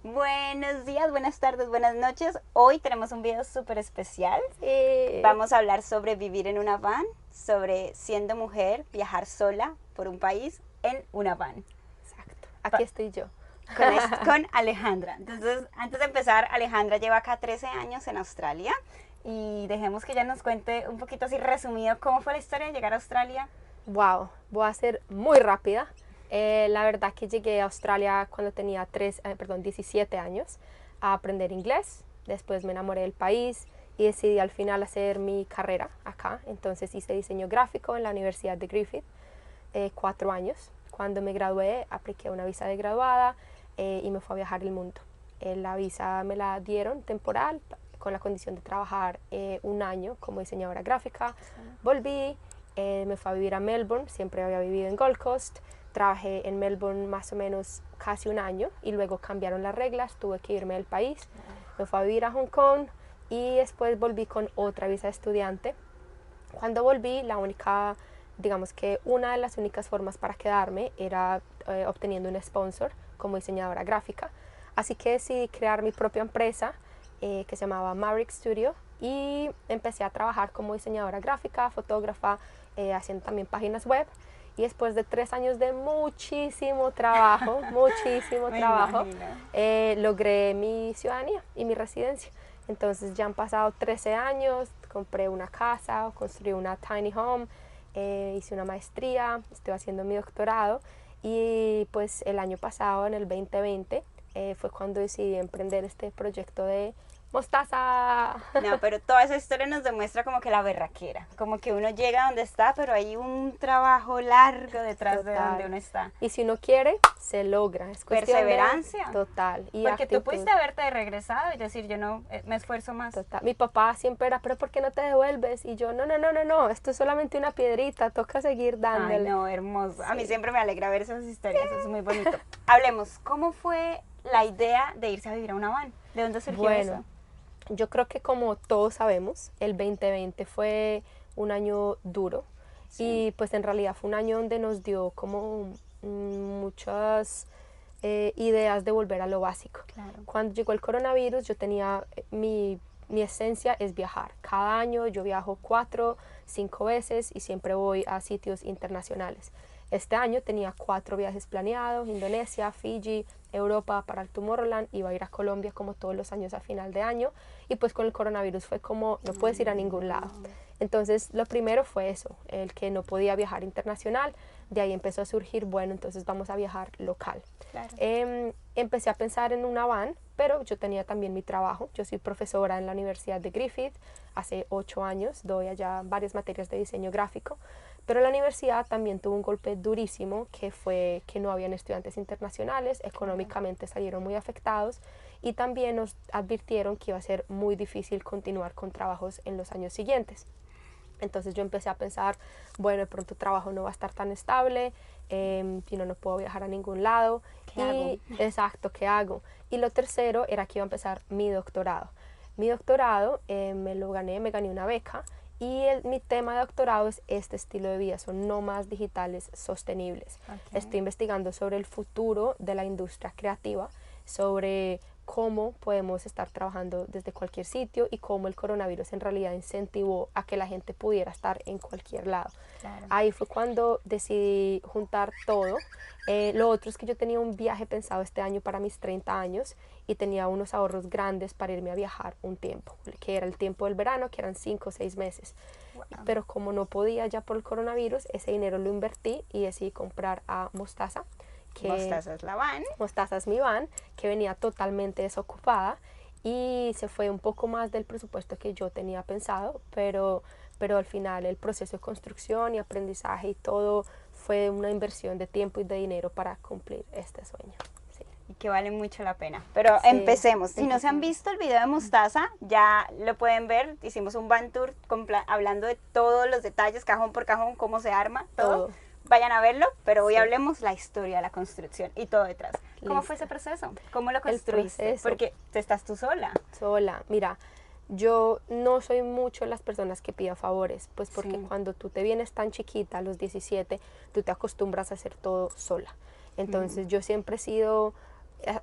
Buenos días, buenas tardes, buenas noches. Hoy tenemos un video súper especial. Sí. Vamos a hablar sobre vivir en una van, sobre siendo mujer, viajar sola por un país en una van. Exacto. Aquí estoy yo. Con Alejandra. Entonces, antes de empezar, Alejandra lleva acá 13 años en Australia y dejemos que ella nos cuente un poquito así resumido cómo fue la historia de llegar a Australia. Wow, voy a ser muy rápida. La verdad que llegué a Australia cuando tenía 17 años a aprender inglés. Después me enamoré del país y decidí al final hacer mi carrera acá. Entonces hice diseño gráfico en la Universidad de Griffith, 4 años. Cuando me gradué, apliqué una visa de graduada y me fui a viajar el mundo. La visa me la dieron temporal con la condición de trabajar un año como diseñadora gráfica. Volví. Me fui a vivir a Melbourne, siempre había vivido en Gold Coast, trabajé en Melbourne más o menos casi un año y luego cambiaron las reglas, tuve que irme del país, me fui a vivir a Hong Kong y después volví con otra visa de estudiante. Cuando volví, digamos que una de las únicas formas para quedarme era obteniendo un sponsor como diseñadora gráfica, así que decidí crear mi propia empresa que se llamaba Maverick Studio y empecé a trabajar como diseñadora gráfica, fotógrafa, haciendo también páginas web. Y después de 3 años de muchísimo trabajo, logré mi ciudadanía y mi residencia. Entonces ya han pasado 13 años, compré una casa, construí una tiny home, hice una maestría, estoy haciendo mi doctorado y pues el año pasado, en el 2020, fue cuando decidí emprender este proyecto de mostaza. No, pero toda esa historia nos demuestra como que la berraquera, como que uno llega a donde está, pero hay un trabajo largo detrás de donde uno está. Y si uno quiere, se logra. Es cuestión Perseverancia. total. Y Porque actitud. tú pudiste haberte regresado y decir, yo no me esfuerzo más. Total. Mi papá siempre era, pero ¿por qué no te devuelves? Y yo, no, esto es solamente una piedrita, toca seguir dándole. Ay, no, hermoso. Sí. A mí siempre me alegra ver esas historias, es muy bonito. Hablemos, ¿cómo fue la idea de irse a vivir a una van? ¿De dónde surgió eso? Yo creo que como todos sabemos, el 2020 fue un año duro. Sí. Y pues en realidad fue un año donde nos dio como muchas ideas de volver a lo básico. Claro. Cuando llegó el coronavirus yo tenía mi esencia es viajar. Cada año yo viajo 4, 5 veces y siempre voy a sitios internacionales. Este año tenía 4 viajes planeados: Indonesia, Fiji, Europa, para el Tomorrowland. Iba a ir a Colombia como todos los años a final de año y pues con el coronavirus fue como no puedes ir a ningún lado. Entonces lo primero fue eso, el que no podía viajar internacional. De ahí empezó a surgir, bueno, entonces vamos a viajar local. Claro. Empecé a pensar en una van, pero yo tenía también mi trabajo. Yo soy profesora en la Universidad de Griffith, hace 8 años, doy allá varias materias de diseño gráfico, pero la universidad también tuvo un golpe durísimo, que fue que no habían estudiantes internacionales, económicamente salieron muy afectados y también nos advirtieron que iba a ser muy difícil continuar con trabajos en los años siguientes. Entonces yo empecé a pensar, bueno, de pronto el trabajo no va a estar tan estable, no puedo viajar a ningún lado. ¿Qué hago? Exacto, ¿qué hago? Y lo tercero era que iba a empezar mi doctorado. Mi doctorado me gané una beca y mi tema de doctorado es este estilo de vida, son nómadas digitales sostenibles. Okay. Estoy investigando sobre el futuro de la industria creativa, sobre cómo podemos estar trabajando desde cualquier sitio y cómo el coronavirus en realidad incentivó a que la gente pudiera estar en cualquier lado. Claro. Ahí fue cuando decidí juntar todo. Lo otro es que yo tenía un viaje pensado este año para mis 30 años y tenía unos ahorros grandes para irme a viajar un tiempo, que era el tiempo del verano, que eran 5 o 6 meses. Wow. Pero como no podía ya por el coronavirus, ese dinero lo invertí y decidí comprar a Mostaza. Mostaza es la van. Mostaza es mi van, que venía totalmente desocupada y se fue un poco más del presupuesto que yo tenía pensado, pero al final el proceso de construcción y aprendizaje y todo fue una inversión de tiempo y de dinero para cumplir este sueño. Sí. Y que vale mucho la pena. Pero sí, empecemos. Si no se han visto el video de Mostaza, ya lo pueden ver. Hicimos un van tour hablando de todos los detalles, cajón por cajón, cómo se arma, todo. Vayan a verlo, pero hoy hablemos la historia de la construcción y todo detrás. ¿Cómo fue ese proceso? ¿Cómo lo construiste? Porque estás tú sola. Sola, mira, yo no soy mucho las personas que piden favores, pues porque cuando tú te vienes tan chiquita, a los 17, tú te acostumbras a hacer todo sola. Entonces yo siempre he sido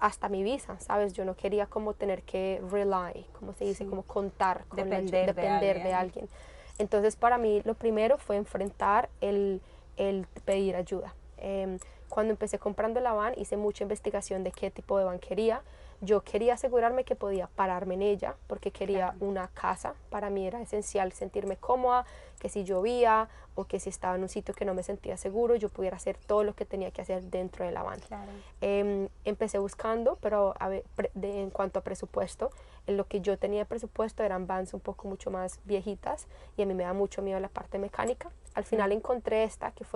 hasta mi visa, ¿sabes? Yo no quería como tener que rely, como se dice, como contar, con depender de alguien. Entonces para mí lo primero fue enfrentar el pedir ayuda. Cuando empecé comprando la van hice mucha investigación de qué tipo de van quería. Yo quería asegurarme que podía pararme en ella porque quería una casa. Para mí era esencial sentirme cómoda, que si llovía o que si estaba en un sitio que no me sentía seguro, yo pudiera hacer todo lo que tenía que hacer dentro de la van. Empecé buscando, pero en cuanto a presupuesto, en lo que yo tenía de presupuesto eran vans un poco mucho más viejitas y a mí me da mucho miedo la parte mecánica. Al final encontré esta que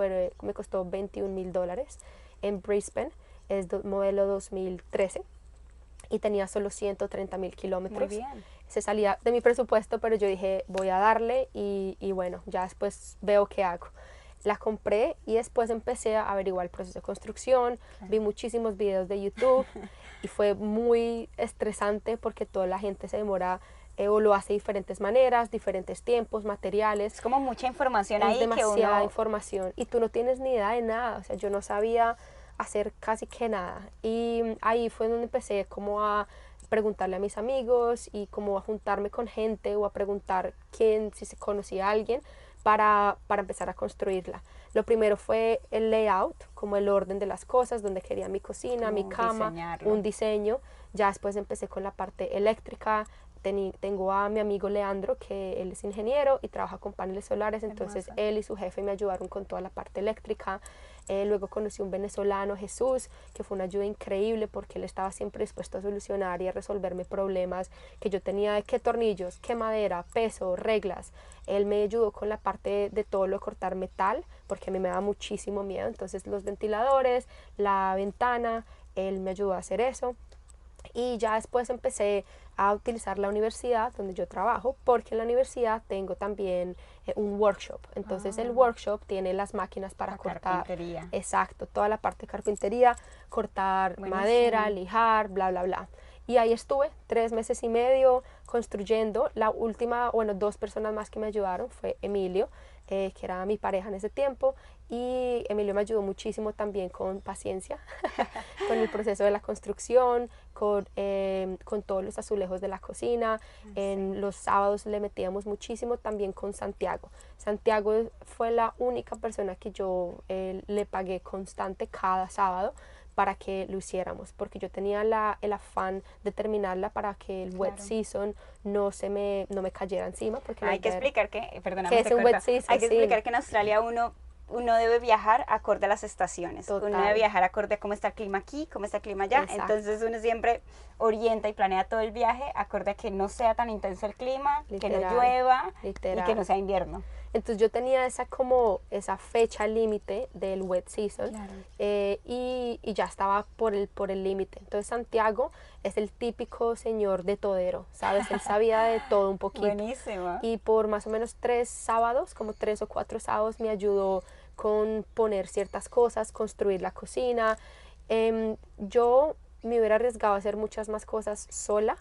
me costó $21,000 en Brisbane, es modelo 2013 y tenía solo 130,000 kilómetros. Muy bien. Se salía de mi presupuesto, pero yo dije, voy a darle y bueno, ya después veo qué hago. La compré y después empecé a averiguar el proceso de construcción, vi muchísimos videos de YouTube y fue muy estresante porque toda la gente se demora o lo hace de diferentes maneras, diferentes tiempos, materiales. Es como mucha información ahí. Es demasiada información y tú no tienes ni idea de nada, o sea, yo no sabía hacer casi que nada y ahí fue donde empecé como a preguntarle a mis amigos y como a juntarme con gente o a preguntar si se conocía a alguien para empezar a construirla. Lo primero fue el layout, como el orden de las cosas, donde quería mi cocina, mi cama, un diseño. Ya después empecé con la parte eléctrica. Tengo a mi amigo Leandro, que él es ingeniero y trabaja con paneles solares, entonces él y su jefe me ayudaron con toda la parte eléctrica. Luego conocí a un venezolano, Jesús, que fue una ayuda increíble porque él estaba siempre dispuesto a solucionar y a resolverme problemas que yo tenía de qué tornillos, qué madera, peso, reglas. Él me ayudó con la parte de todo lo de cortar metal porque a mí me da muchísimo miedo, entonces los ventiladores, la ventana, él me ayudó a hacer eso. Y ya después empecé a utilizar la universidad donde yo trabajo porque en la universidad tengo también un workshop. Entonces el workshop tiene las máquinas para cortar. Exacto, toda la parte de carpintería, cortar madera, lijar, bla, bla, bla. Y ahí estuve 3 meses y medio construyendo. La última, 2 personas más que me ayudaron fue Emilio, que era mi pareja en ese tiempo, y Emilio me ayudó muchísimo también con paciencia, con el proceso de la construcción, con todos los azulejos de la cocina. En los sábados le metíamos muchísimo también con Santiago. Santiago fue la única persona que yo le pagué constante cada sábado para que lo hiciéramos, porque yo tenía el afán de terminarla para que el wet season no me cayera encima. Porque hay que explicar que, ¿qué es un wet season? Hay que explicar que en Australia uno debe viajar acorde a las estaciones. Total. Uno debe viajar acorde a cómo está el clima aquí, cómo está el clima allá. Exacto. Entonces uno siempre orienta y planea todo el viaje acorde a que no sea tan intenso el clima, literal, que no llueva y que no sea invierno. Entonces yo tenía esa fecha límite del wet season. Claro. Y ya estaba por el límite. Entonces Santiago es el típico señor de todero, ¿sabes? Él sabía de todo un poquito. Buenísimo. Y por más o menos 3 sábados, como 3 o 4 sábados, me ayudó con poner ciertas cosas, construir la cocina. Yo me hubiera arriesgado a hacer muchas más cosas sola,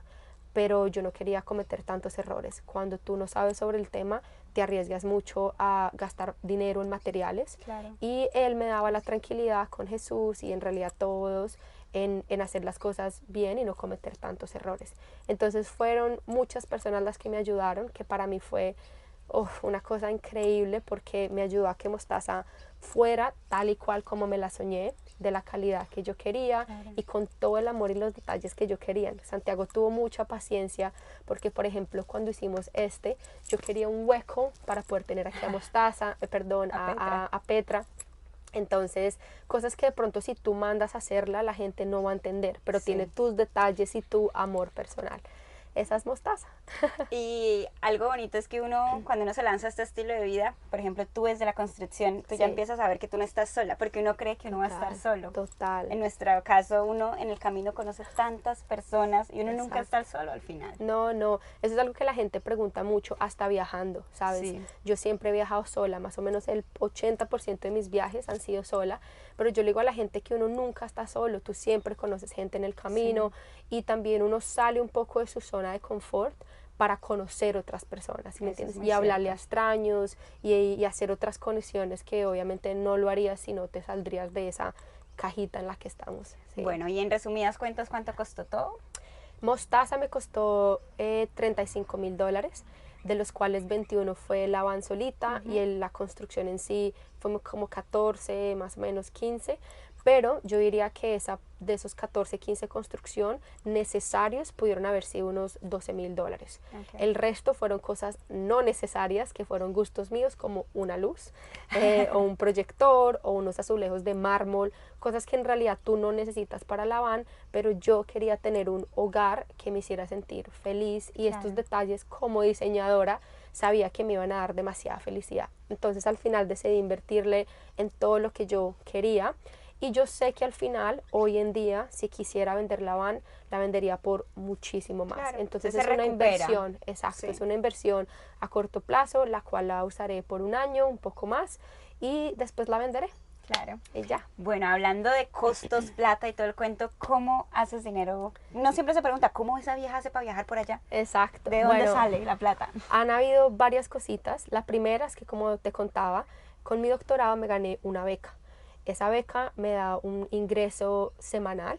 pero yo no quería cometer tantos errores. Cuando tú no sabes sobre el tema, te arriesgas mucho a gastar dinero en materiales. Claro. Y él me daba la tranquilidad con Jesús y en realidad todos en hacer las cosas bien y no cometer tantos errores. Entonces fueron muchas personas las que me ayudaron, que para mí fue una cosa increíble porque me ayudó a que Mostaza fuera tal y cual como me la soñé, de la calidad que yo quería. Claro. Y con todo el amor y los detalles que yo quería. Santiago tuvo mucha paciencia porque, por ejemplo, cuando hicimos yo quería un hueco para poder tener aquí a Mostaza, a Petra. Entonces, cosas que de pronto si tú mandas a hacerla, la gente no va a entender, pero tiene tus detalles y tu amor personal. Esa es Mostaza. Y algo bonito es que cuando uno se lanza a este estilo de vida, por ejemplo, tú desde la construcción, tú ya empiezas a ver que tú no estás sola, porque uno cree que uno va a estar solo. Total. En nuestro caso, uno en el camino conoce tantas personas y uno nunca está solo al final. No, eso es algo que la gente pregunta mucho, hasta viajando, ¿sabes? Sí. Yo siempre he viajado sola, más o menos el 80% de mis viajes han sido sola, pero yo le digo a la gente que uno nunca está solo, tú siempre conoces gente en el camino y también uno sale un poco de su zona de confort para conocer otras personas, ¿sí me entiendes? Y hablarle a extraños y hacer otras conexiones que obviamente no lo harías si no te saldrías de esa cajita en la que estamos. Sí. Bueno, y en resumidas cuentas, ¿cuánto costó todo? Mostaza me costó $35.000, de los cuales 21 fue la van solita y la construcción en sí fue como 14, más o menos 15, pero yo diría que de esos 14, 15 construcción necesarios pudieron haber sido unos $12.000. Okay. El resto fueron cosas no necesarias, que fueron gustos míos, como una luz, o un proyector, o unos azulejos de mármol, cosas que en realidad tú no necesitas para la van, pero yo quería tener un hogar que me hiciera sentir feliz, y estos detalles como diseñadora sabía que me iban a dar demasiada felicidad. Entonces al final decidí invertirle en todo lo que yo quería. Y yo sé que al final, hoy en día, si quisiera vender la van, la vendería por muchísimo más. Claro, entonces es una inversión, exacto, es una inversión a corto plazo, la cual la usaré por un año, un poco más, y después la venderé. Claro. Y ya. Bueno, hablando de costos, plata y todo el cuento, ¿cómo haces dinero? No siempre se pregunta, ¿cómo esa vieja hace para viajar por allá? Exacto. ¿De dónde sale la plata? Han habido varias cositas. La primera es que, como te contaba, con mi doctorado me gané una beca. Esa beca me da un ingreso semanal,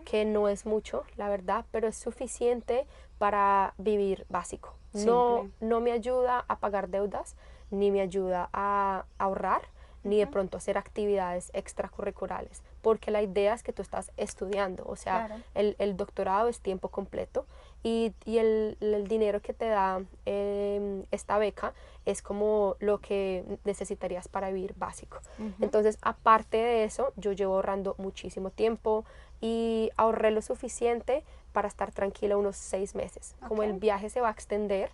que no es mucho, la verdad, pero es suficiente para vivir básico. No me ayuda a pagar deudas, ni me ayuda a ahorrar, ni de pronto hacer actividades extracurriculares, porque la idea es que tú estás estudiando, o sea, el doctorado es tiempo completo, y el dinero que te da esta beca es como lo que necesitarías para vivir básico. Entonces, aparte de eso, yo llevo ahorrando muchísimo tiempo y ahorré lo suficiente para estar tranquila unos 6 meses. Como el viaje se va a extender,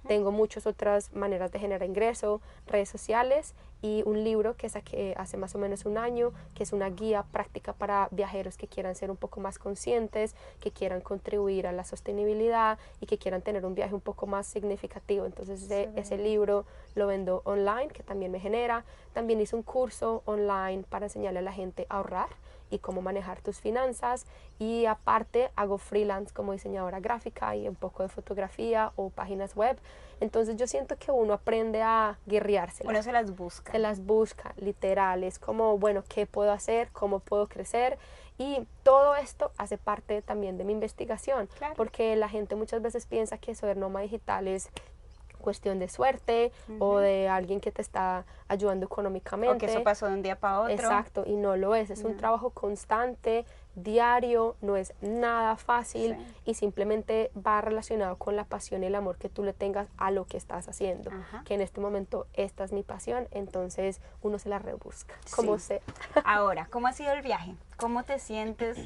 tengo muchas otras maneras de generar ingreso, redes sociales y un libro que saqué hace más o menos un año, que es una guía práctica para viajeros que quieran ser un poco más conscientes, que quieran contribuir a la sostenibilidad y que quieran tener un viaje un poco más significativo. Entonces ese libro lo vendo online, que también me genera. También hice un curso online para enseñarle a la gente a ahorrar y cómo manejar tus finanzas, y aparte hago freelance como diseñadora gráfica y un poco de fotografía o páginas web. Entonces yo siento que uno aprende a guerreársela. Uno se las busca. Se las busca, literal. Es como, bueno, ¿qué puedo hacer? ¿Cómo puedo crecer? Y todo esto hace parte también de mi investigación, porque la gente muchas veces piensa que ser nómada digital es cuestión de suerte o de alguien que te está ayudando económicamente. O que eso pasó de un día para otro. Exacto, y no lo es. Es un trabajo constante, diario, no es nada fácil, y simplemente va relacionado con la pasión y el amor que tú le tengas a lo que estás haciendo. Que en este momento esta es mi pasión, entonces uno se la rebusca, como sea. Ahora, ¿cómo ha sido el viaje? ¿Cómo te sientes?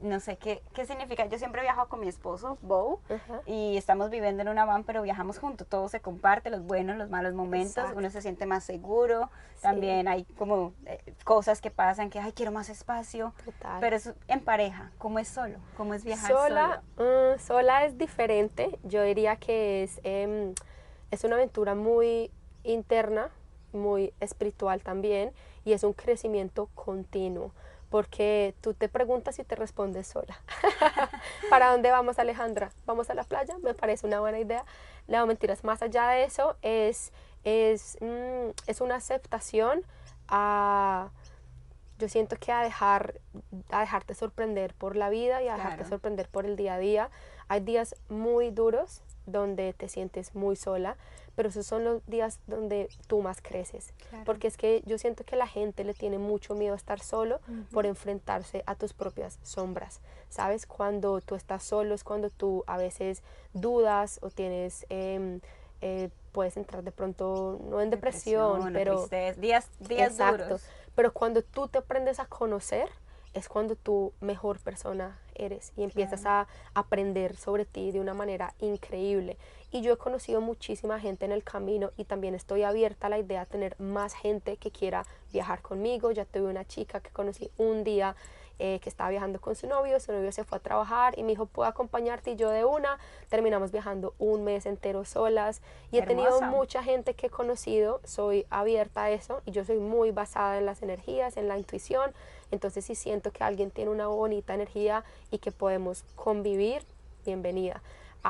No sé qué significa. Yo siempre he viajado con mi esposo, Bo, y estamos viviendo en una van, pero viajamos juntos. Todo se comparte, los buenos, los malos momentos. Uno se siente más seguro. También hay como cosas que pasan que, ay, quiero más espacio. Total. Pero es en pareja. ¿Cómo es solo? ¿Cómo es viajar sola? solo? Sola es diferente. Yo diría que es una aventura muy interna, muy espiritual también, y es un crecimiento continuo. Porque tú te preguntas y te respondes sola. ¿Para dónde vamos, Alejandra? ¿Vamos a la playa? Me parece una buena idea. No, mentiras, más allá de eso es una aceptación yo siento que a dejarte sorprender por la vida y a dejarte sorprender por el día a día. Hay días muy duros donde te sientes muy sola, pero esos son los días donde tú más creces. Porque es que yo siento que la gente le tiene mucho miedo a estar solo por enfrentarse a tus propias sombras, ¿sabes? Cuando tú estás solo es cuando tú a veces dudas o tienes, puedes entrar de pronto, no en depresión, pero días duros. Pero cuando tú te aprendes a conocer, es cuando tú mejor persona eres y empiezas a aprender sobre ti de una manera increíble. Y yo he conocido muchísima gente en el camino, y también estoy abierta a la idea de tener más gente que quiera viajar conmigo. Ya tuve una chica que conocí un día que estaba viajando con su novio se fue a trabajar y me dijo, ¿puedo acompañarte? Y yo de una, terminamos viajando un mes entero solas, y he tenido mucha gente que he conocido. Soy abierta a eso y yo soy muy basada en las energías, en la intuición. Entonces si siento que alguien tiene una bonita energía y que podemos convivir, bienvenida.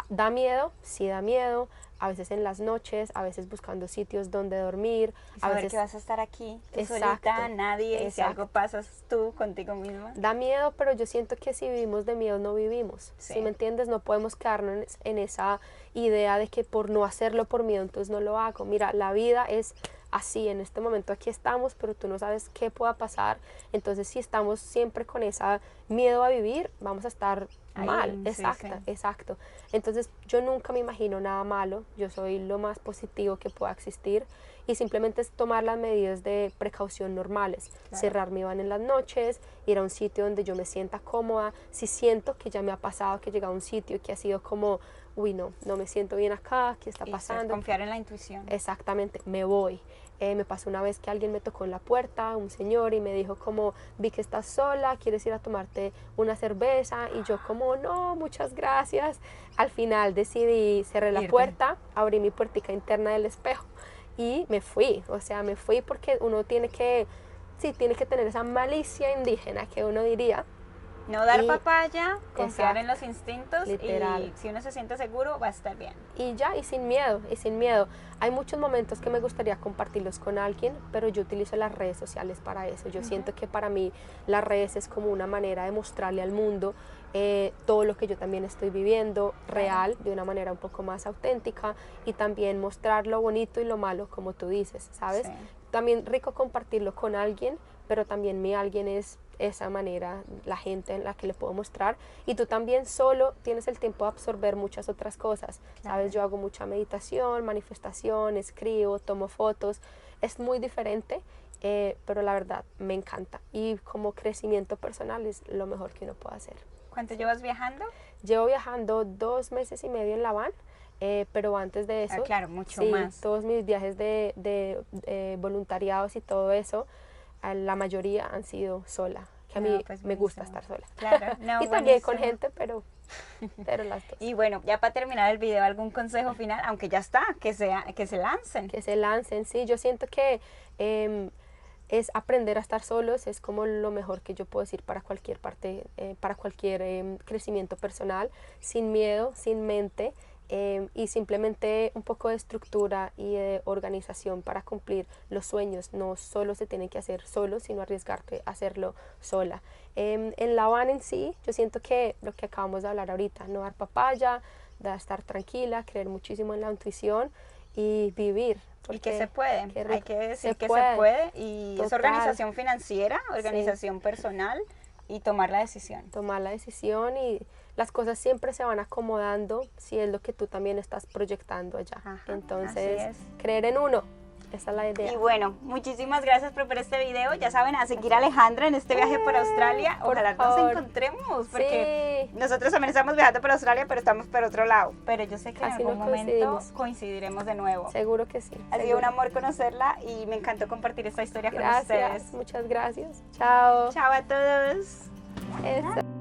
Da miedo, sí da miedo, a veces en las noches, a veces buscando sitios donde dormir. A veces que vas a estar aquí, tú exacto, solita, nadie, y si exacto. algo pasas tú contigo misma. Da miedo, pero yo siento que si vivimos de miedo no vivimos. Sí. ¿Sí me entiendes? No podemos quedarnos en esa idea de que por no hacerlo por miedo, entonces no lo hago. Mira, la vida es así, en este momento aquí estamos, pero tú no sabes qué pueda pasar. Entonces si estamos siempre con ese miedo a vivir, vamos a estar mal. Exacto, sí. Exacto. Entonces yo nunca me imagino nada malo, yo soy lo más positivo que pueda existir y simplemente es tomar las medidas de precaución normales, claro. Cerrar mi van en las noches, ir a un sitio donde yo me sienta cómoda. Si siento que ya me ha pasado que he llegado a un sitio que ha sido como, uy no me siento bien acá, ¿qué está pasando? Confiar en la intuición. Exactamente, me voy. Me pasó una vez que alguien me tocó en la puerta, un señor, y me dijo como, vi que estás sola, ¿quieres ir a tomarte una cerveza? Y yo como, no, muchas gracias. Al final decidí, cerré la puerta, abrí mi puertica interna del espejo y me fui. O sea, me fui porque uno tiene que tener esa malicia indígena que uno diría. No dar papaya, confiar exacto, en los instintos, literal. Y si uno se siente seguro, va a estar bien. Y ya, y sin miedo. Hay muchos momentos que me gustaría compartirlos con alguien, pero yo utilizo las redes sociales para eso. Yo siento que para mí las redes es como una manera de mostrarle al mundo todo lo que yo también estoy viviendo, real, de una manera un poco más auténtica, y también mostrar lo bonito y lo malo, como tú dices, ¿sabes? Sí. También rico compartirlo con alguien, pero también mi alguien es esa manera, la gente en la que le puedo mostrar, y tú también solo tienes el tiempo de absorber muchas otras cosas, ¿sabes? Yo hago mucha meditación, manifestación, escribo, tomo fotos, es muy diferente, pero la verdad me encanta, y como crecimiento personal es lo mejor que uno puede hacer. ¿Cuánto llevas viajando? Llevo viajando 2 meses y medio en la van, pero antes de eso, claro, mucho sí, más. Todos mis viajes de voluntariados y todo eso, la mayoría han sido sola, que a mí pues me gusta estar sola. Claro, y también con gente, pero las dos. Y bueno, ya para terminar el video, ¿algún consejo final? Aunque ya está, que se lancen. Que se lancen, sí. Yo siento que es aprender a estar solos, es como lo mejor que yo puedo decir para cualquier parte, para cualquier crecimiento personal, sin miedo, sin mente. Y simplemente un poco de estructura y de organización para cumplir los sueños. No solo se tiene que hacer solo, sino arriesgarte a hacerlo sola. En la van en sí, yo siento que lo que acabamos de hablar ahorita, no dar papaya, estar tranquila, creer muchísimo en la intuición y vivir. Y que se puede, hay que decir que se puede, y total. Es organización financiera, organización personal, y tomar la decisión. Tomar la decisión, y las cosas siempre se van acomodando si es lo que tú también estás proyectando allá. Ajá, entonces, creer en uno, esa es la idea. Y bueno, muchísimas gracias por ver este video. Ya saben, a seguir a Alejandra en este viaje por Australia. Ojalá nos encontremos, porque nosotros también estamos viajando por Australia, pero estamos por otro lado. Pero yo sé que en algún momento coincidiremos de nuevo. Seguro que sí. Ha sido un amor conocerla y me encantó compartir esta historia con ustedes. Muchas gracias. Chao. Chao a todos. Eso.